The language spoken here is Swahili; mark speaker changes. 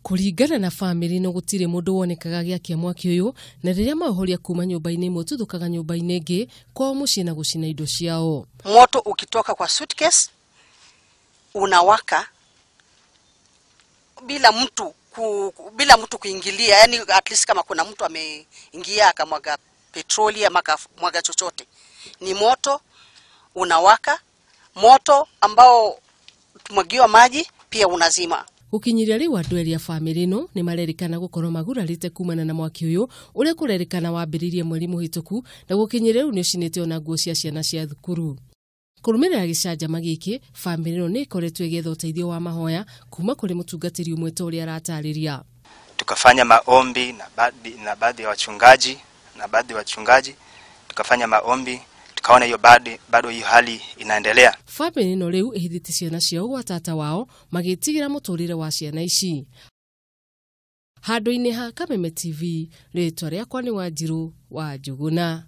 Speaker 1: Kuringana na family no gutire mundu wonekaga giakia mwaki uyu na riria mahoria kuuma nyumba-ini imwe tuthukaga nyumba-ini ingi kwa mucii na gucina indo ciao.
Speaker 2: Moto ukitoka kwa suitcase unawaka bila mtu kuingilia, yani at least kama kuna mtu ameingia akamwaga petroli ama mwaga chochote, ni moto unawaka, moto ambao tumwagiwa maji pia unazima.
Speaker 1: Gukinyiria riu andu eri a family no ni marerikana gukorwo magurarite kumana na mwaki uyu uria kurerikana wambiriirie mweri muhituku na gukinyiria riu ni ucinite ona nguo cia ciana cia thukuru. Kurumirira gicanjama giki family no ni ikoretwo igetha uteithio wa mahoya kuma kuri mutungatiri umwe ta uria aratariria.
Speaker 3: Tukafanya maombi na baadhi ya wachungaji tukafanya maombi, tukaona hiyo bado hiyo hali inaendelea.
Speaker 1: Family no riu ihithite ciana ciao gwa tata wao magitigira muturire wa ciana ici. Handu-ini ha Kameme TV, ritwa riakwa ni Wanjiru wa Njuguna.